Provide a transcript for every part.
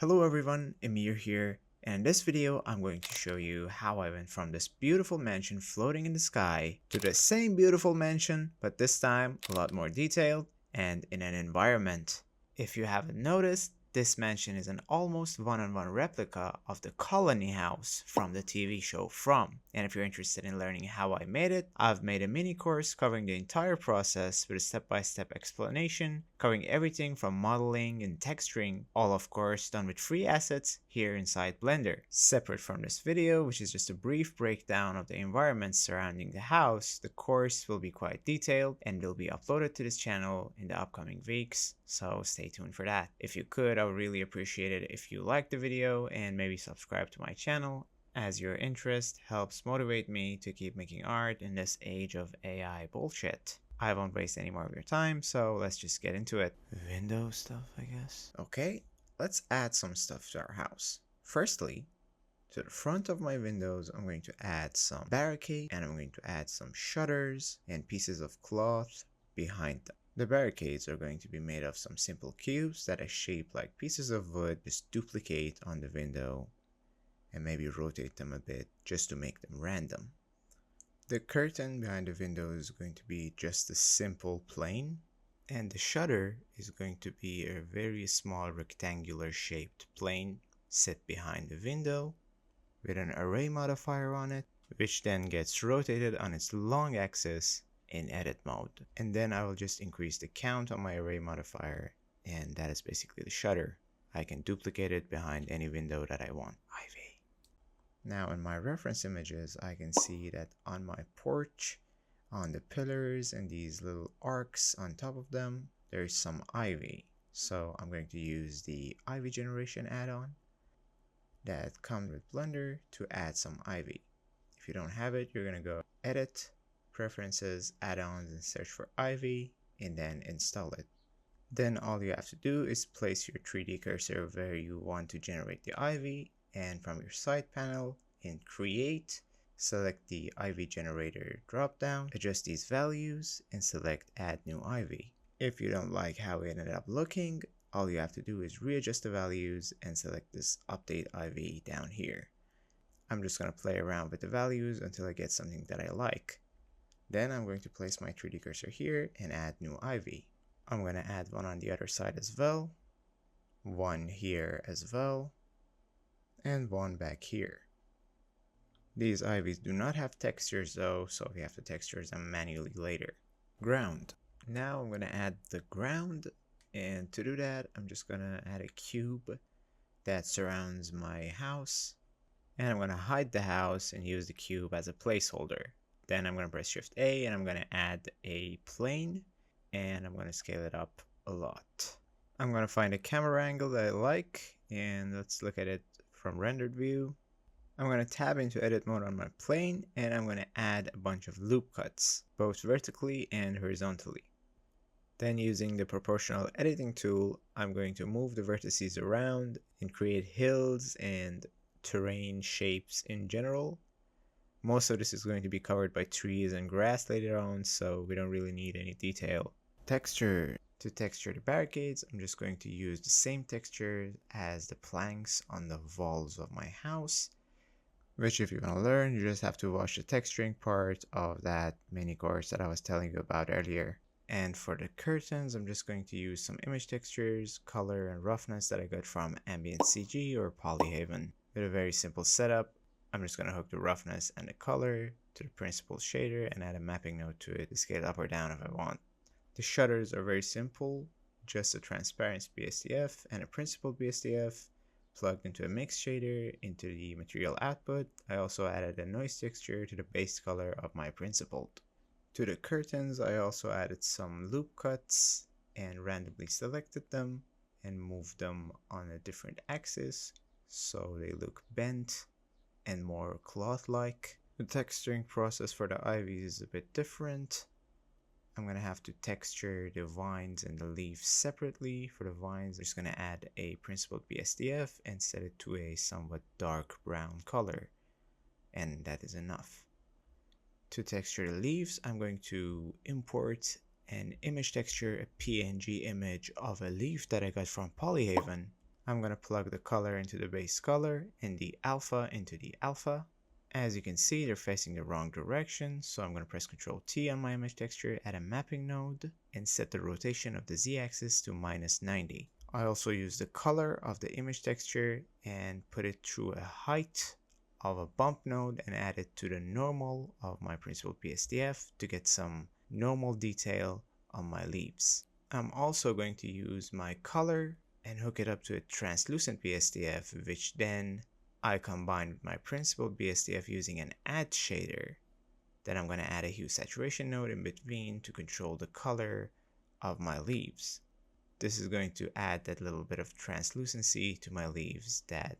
Hello everyone, Emir here, and in this video I'm going to show you how I went from this beautiful mansion floating in the sky to the same beautiful mansion, but this time a lot more detailed and in an environment. If you haven't noticed, this mansion is an almost one-on-one replica of the Colony house from the TV show From. And if you're interested in learning how I made it, I've made a mini course covering the entire process with a step-by-step explanation, covering everything from modeling and texturing, all of course done with free assets here inside Blender. Separate from this video, which is just a brief breakdown of the environment surrounding the house, the course will be quite detailed and will be uploaded to this channel in the upcoming weeks, so stay tuned for that. If you could, I would really appreciate it if you liked the video and maybe subscribe to my channel, as your interest helps motivate me to keep making art in this age of AI bullshit. I won't waste any more of your time, so let's just get into it. Window stuff, I guess. Okay, let's add some stuff to our house. Firstly, to the front of my windows, I'm going to add some barricade and I'm going to add some shutters and pieces of cloth behind them. The barricades are going to be made of some simple cubes that I shape like pieces of wood, just duplicate on the window and maybe rotate them a bit just to make them random. The curtain behind the window is going to be just a simple plane, and the shutter is going to be a very small rectangular shaped plane set behind the window with an array modifier on it, which then gets rotated on its long axis in edit mode. And then I will just increase the count on my array modifier, and that is basically the shutter. I can duplicate it behind any window that I want. Ivy. Now in my reference images, I can see that on my porch, on the pillars and these little arcs on top of them, there's some ivy. So I'm going to use the ivy generation add-on that comes with Blender to add some ivy. If you don't have it, you're going to go Edit, Preferences, Add-ons, and search for ivy, and then install it. Then all you have to do is place your 3D cursor where you want to generate the ivy, and from your side panel in Create, select the ivy generator dropdown, adjust these values, and select Add New Ivy. If you don't like how it ended up looking, all you have to do is readjust the values and select this Update Ivy down here. I'm just going to play around with the values until I get something that I like. Then I'm going to place my 3D cursor here and add New Ivy. I'm going to add one on the other side as well, one here as well, and one back here. These ivies do not have textures though, so we have to texture them manually later. Ground. Now I'm going to add the ground, and to do that I'm just going to add a cube that surrounds my house, and I'm going to hide the house and use the cube as a placeholder. Then I'm going to press Shift A and I'm going to add a plane, and I'm going to scale it up a lot. I'm going to find a camera angle that I like, and let's look at it from rendered view. I'm going to tab into edit mode on my plane, and I'm going to add a bunch of loop cuts, both vertically and horizontally. Then using the proportional editing tool, I'm going to move the vertices around and create hills and terrain shapes in general. Most of this is going to be covered by trees and grass later on, so we don't really need any detail. Texture. To texture the barricades, I'm just going to use the same texture as the planks on the walls of my house, which if you want to learn, you just have to watch the texturing part of that mini course that I was telling you about earlier. And for the curtains, I'm just going to use some image textures, color, and roughness that I got from Ambient CG or Polyhaven. With a very simple setup, I'm just going to hook the roughness and the color to the principal shader and add a mapping node to it to scale up or down if I want. The shutters are very simple, just a transparent BSDF and a principled BSDF plugged into a mix shader into the material output. I also added a noise texture to the base color of my principled. To the curtains, I also added some loop cuts and randomly selected them and moved them on a different axis so they look bent and more cloth-like. The texturing process for the ivy is a bit different. I'm going to have to texture the vines and the leaves separately. For the vines, I'm just going to add a principled BSDF and set it to a somewhat dark brown color. And that is enough. To texture the leaves, I'm going to import an image texture, a PNG image of a leaf that I got from Polyhaven. I'm going to plug the color into the base color and the alpha into the alpha. As you can see, they're facing the wrong direction, so I'm going to press Ctrl T on my image texture, add a mapping node, and set the rotation of the z-axis to -90. I also use the color of the image texture and put it through a height of a bump node and add it to the normal of my principled PSDF to get some normal detail on my leaves. I'm also going to use my color and hook it up to a translucent BSDF, which then I combine with my principled BSDF using an add shader. Then I'm going to add a hue saturation node in between to control the color of my leaves. This is going to add that little bit of translucency to my leaves that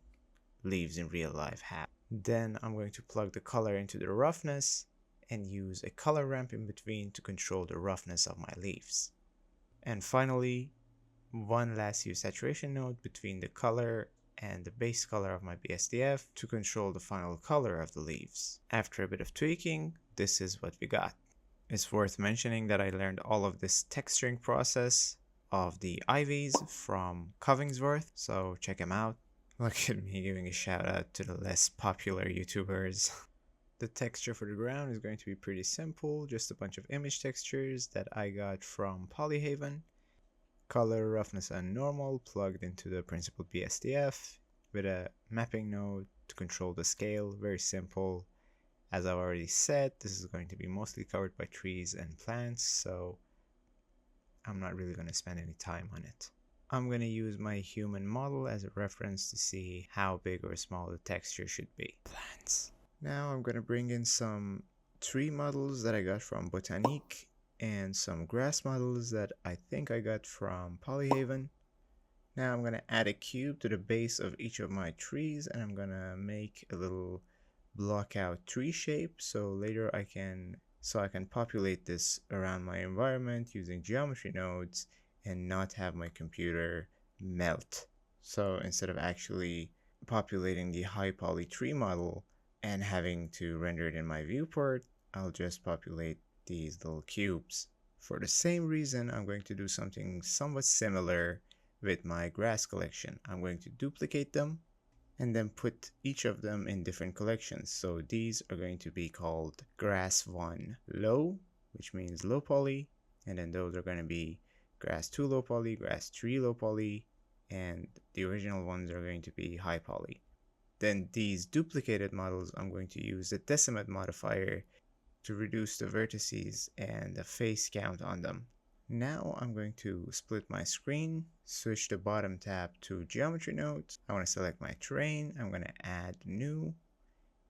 leaves in real life have. Then I'm going to plug the color into the roughness and use a color ramp in between to control the roughness of my leaves. And finally, one last hue saturation node between the color and the base color of my BSDF to control the final color of the leaves. After a bit of tweaking, this is what we got. It's worth mentioning that I learned all of this texturing process of the ivies from Covingsworth, so check him out. Look at me giving a shout out to the less popular YouTubers. The texture for the ground is going to be pretty simple, just a bunch of image textures that I got from Polyhaven. Color, roughness, and normal plugged into the principled BSDF with a mapping node to control the scale. Very simple. As I've already said, this is going to be mostly covered by trees and plants, so I'm not really going to spend any time on it. I'm going to use my human model as a reference to see how big or small the texture should be. Plants. Now I'm going to bring in some tree models that I got from Botanique and some grass models that I think I got from Polyhaven. Now I'm going to add a cube to the base of each of my trees, and I'm going to make a little block out tree shape so later I can populate this around my environment using geometry nodes and not have my computer melt. So instead of actually populating the high poly tree model and having to render it in my viewport, I'll just populate these little cubes. For the same reason, I'm going to do something somewhat similar with my grass collection. I'm going to duplicate them and then put each of them in different collections. So these are going to be called grass 1 low, which means low poly, and then those are going to be grass 2 low poly, grass 3 low poly, and the original ones are going to be high poly. Then these duplicated models, I'm going to use the decimate modifier to reduce the vertices and the face count on them. Now I'm going to split my screen, switch the bottom tab to geometry nodes. I want to select my terrain. I'm going to add new,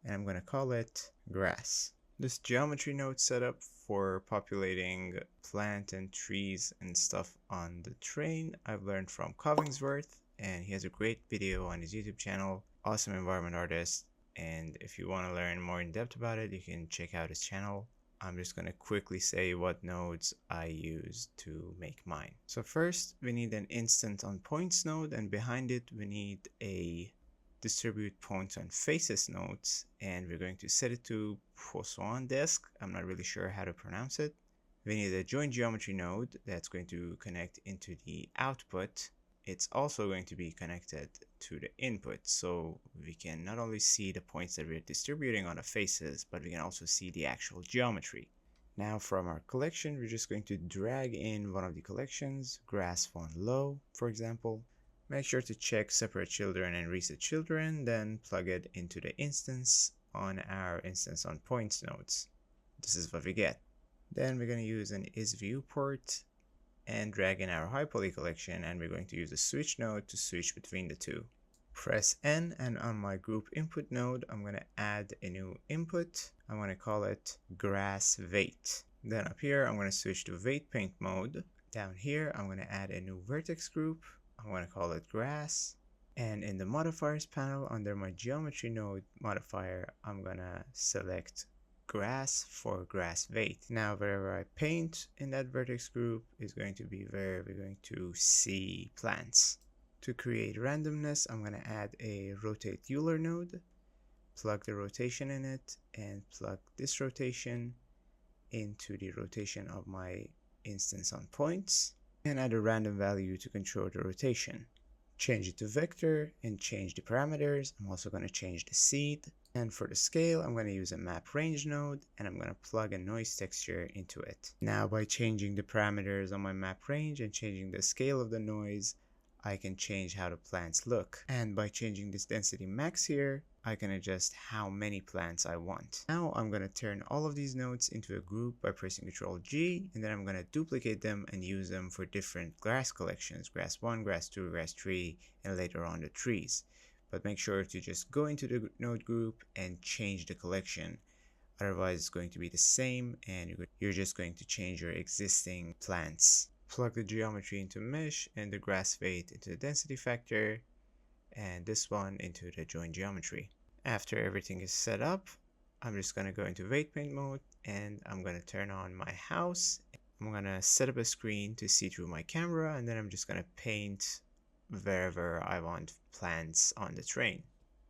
and I'm going to call it grass. This geometry node setup for populating plant and trees and stuff on the terrain I've learned from Covingsworth, and he has a great video on his YouTube channel. Awesome environment artist, and if you want to learn more in depth about it, you can check out his channel. I'm just going to quickly say what nodes I use to make mine. So first, we need an instant on points node, and behind it we need a distribute points on faces nodes, and we're going to set it to Poisson desk. I'm not really sure how to pronounce it. We need a join geometry node that's going to connect into the output. It's also going to be connected to the input, so we can not only see the points that we're distributing on the faces, but we can also see the actual geometry. Now from our collection, we're just going to drag in one of the collections, grass 1 low, for example. Make sure to check separate children and reset children, then plug it into the instance on our instance on points nodes. This is what we get. Then we're going to use an isViewport and drag in our high poly collection, and we're going to use a switch node to switch between the two. Press N, and on my group input node, I'm going to add a new input. I'm going to call it grass weight. Then up here, I'm going to switch to weight paint mode. Down here, I'm going to add a new vertex group. I'm going to call it grass. And in the modifiers panel, under my geometry node modifier, I'm going to select grass for grass weight. Now wherever I paint in that vertex group is going to be where we're going to see plants. To create randomness, I'm going to add a rotate Euler node, plug the rotation in it, and plug this rotation into the rotation of my instance on points, and add a random value to control the rotation. change it to vector and change the parameters. I'm also going to change the seed. And for the scale, I'm going to use a map range node and I'm going to plug a noise texture into it. Now by changing the parameters on my map range and changing the scale of the noise, I can change how the plants look. And by changing this density max here, I can adjust how many plants I want. Now I'm going to turn all of these nodes into a group by pressing Ctrl G, and then I'm going to duplicate them and use them for different grass collections, grass 1, grass 2, grass 3, and later on the trees. But make sure to just go into the node group and change the collection. Otherwise it's going to be the same and you're just going to change your existing plants. Plug the geometry into mesh and the grass fade into the density factor and this one into the join geometry. After everything is set up, I'm just going to go into weight paint mode and I'm going to turn on my house. I'm going to set up a screen to see through my camera and then I'm just going to paint wherever I want plants on the terrain.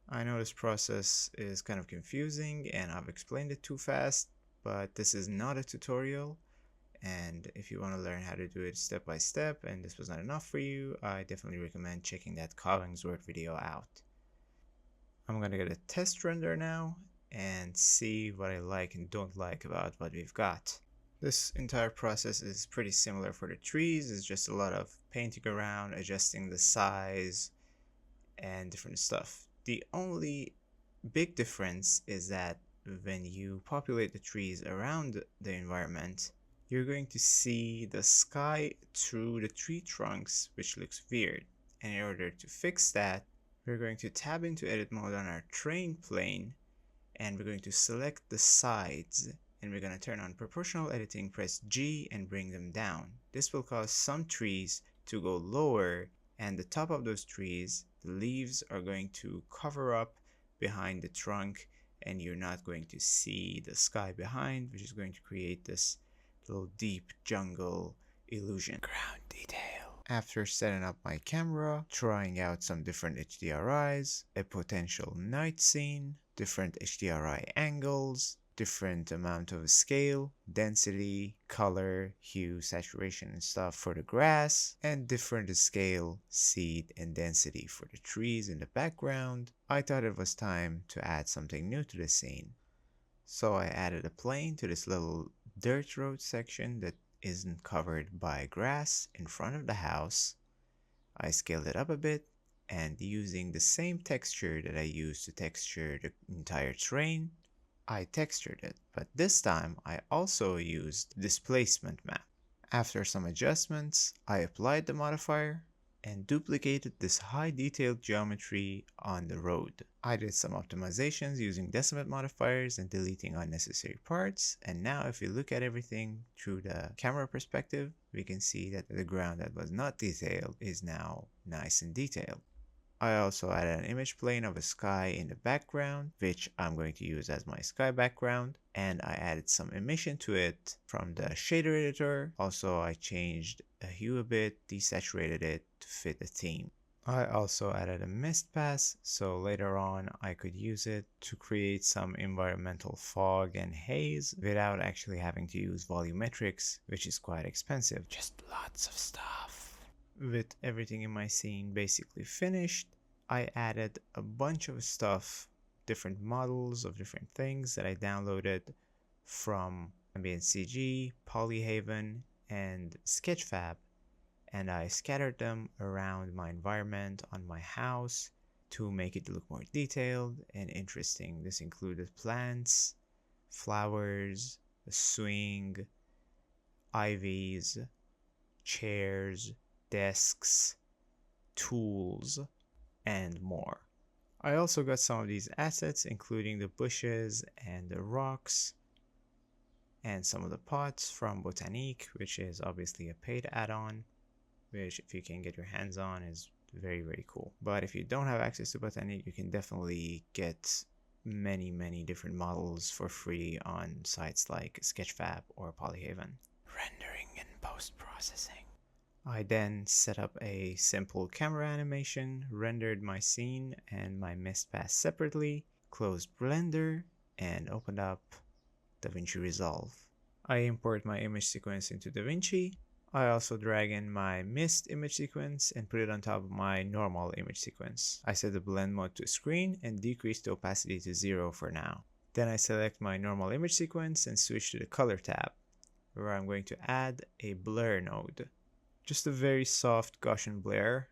I know this process is kind of confusing and I've explained it too fast, but this is not a tutorial. And if you want to learn how to do it step by step and this was not enough for you, I definitely recommend checking that Collingsworth video out. I'm going to get a test render now and see what I like and don't like about what we've got. This entire process is pretty similar for the trees. It's just a lot of painting around, adjusting the size and different stuff. The only big difference is that when you populate the trees around the environment, you're going to see the sky through the tree trunks, which looks weird. And in order to fix that, we're going to tab into edit mode on our terrain plane and we're going to select the sides and we're going to turn on proportional editing, press G and bring them down. This will cause some trees to go lower and the top of those trees, the leaves are going to cover up behind the trunk and you're not going to see the sky behind, which is going to create this little deep jungle illusion. Ground detail. After setting up my camera, trying out some different HDRIs, a potential night scene, different HDRI angles, different amount of scale, density, color, hue, saturation and stuff for the grass, and different scale, seed, and density for the trees in the background, I thought it was time to add something new to the scene. So I added a plane to this little dirt road section that isn't covered by grass in front of the house. I scaled it up a bit and using the same texture that I used to texture the entire terrain, I textured it, but this time I also used displacement map. After some adjustments, I applied the modifier and duplicated this high detailed geometry on the road. I did some optimizations using decimate modifiers and deleting unnecessary parts, and now if we look at everything through the camera perspective, we can see that the ground that was not detailed is now nice and detailed. I also added an image plane of a sky in the background, which I'm going to use as my sky background, and I added some emission to it from the shader editor. Also, I changed the hue a bit, desaturated it to fit the theme. I also added a mist pass, so later on I could use it to create some environmental fog and haze without actually having to use volumetrics, which is quite expensive. Just lots of stuff. With everything in my scene basically finished, I added a bunch of stuff, different models of different things that I downloaded from Ambient CG, Polyhaven, and Sketchfab, and I scattered them around my environment on my house to make it look more detailed and interesting. This included plants, flowers, a swing, ivies, chairs, desks, tools, and more. I also got some of these assets including the bushes and the rocks and some of the pots from Botanique, which is obviously a paid add-on, which if you can get your hands on is very cool. But if you don't have access to Botanique, you can definitely get many different models for free on sites like Sketchfab or Polyhaven. Rendering and post-processing. I then set up a simple camera animation, rendered my scene and my mist pass separately, closed Blender, and opened up DaVinci Resolve. I import my image sequence into DaVinci. I also drag in my mist image sequence and put it on top of my normal image sequence. I set the blend mode to screen and decrease the opacity to 0 for now. Then I select my normal image sequence and switch to the color tab, where I'm going to add a blur node. Just a very soft Gaussian blur,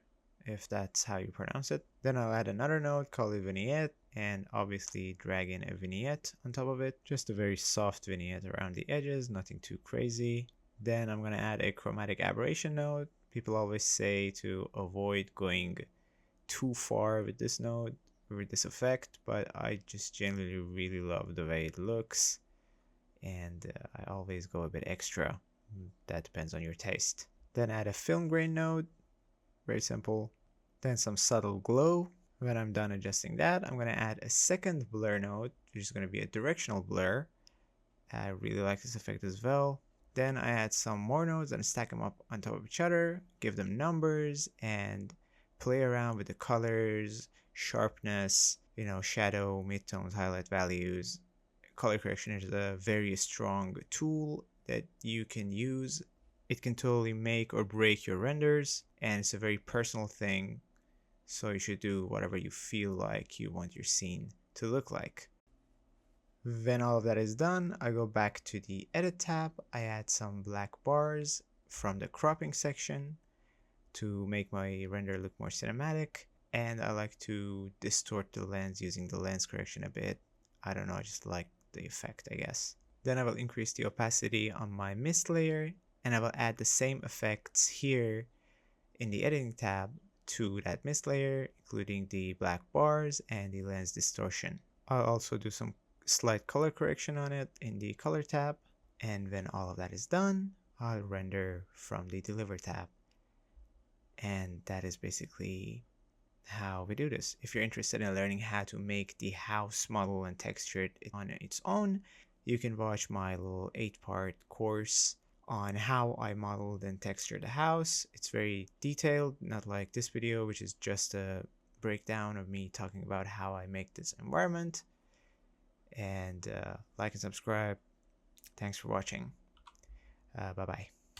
if that's how you pronounce it. Then I'll add another node called a vignette, and obviously drag in a vignette on top of it. Just a very soft vignette around the edges, nothing too crazy. Then I'm going to add a chromatic aberration node. People always say to avoid going too far with this node, with this effect, but I just generally really love the way it looks, and I always go a bit extra. That depends on your taste. Then add a film grain node, very simple. Then some subtle glow. When I'm done adjusting that, I'm going to add a second blur node, which is going to be a directional blur. I really like this effect as well. Then I add some more nodes and stack them up on top of each other, give them numbers, and play around with the colors, sharpness, shadow, midtones, highlight values. Color correction is a very strong tool that you can use. It can totally make or break your renders, and it's a very personal thing, so you should do whatever you feel like you want your scene to look like. When all of that is done, I go back to the edit tab. I add some black bars from the cropping section to make my render look more cinematic, and I like to distort the lens using the lens correction a bit. I don't know, I just like the effect, I guess. Then I will increase the opacity on my mist layer, and I will add the same effects here in the editing tab to that mist layer, including the black bars and the lens distortion. I'll also do some slight color correction on it in the color tab, and when all of that is done, I'll render from the deliver tab. And that is basically how we do this. If you're interested in learning how to make the house model and texture it on its own, you can watch my little 8-part course on how I modeled and textured the house. It's very detailed, not like this video, which is just a breakdown of me talking about how I make this environment. And like and subscribe. Thanks for watching. Bye bye.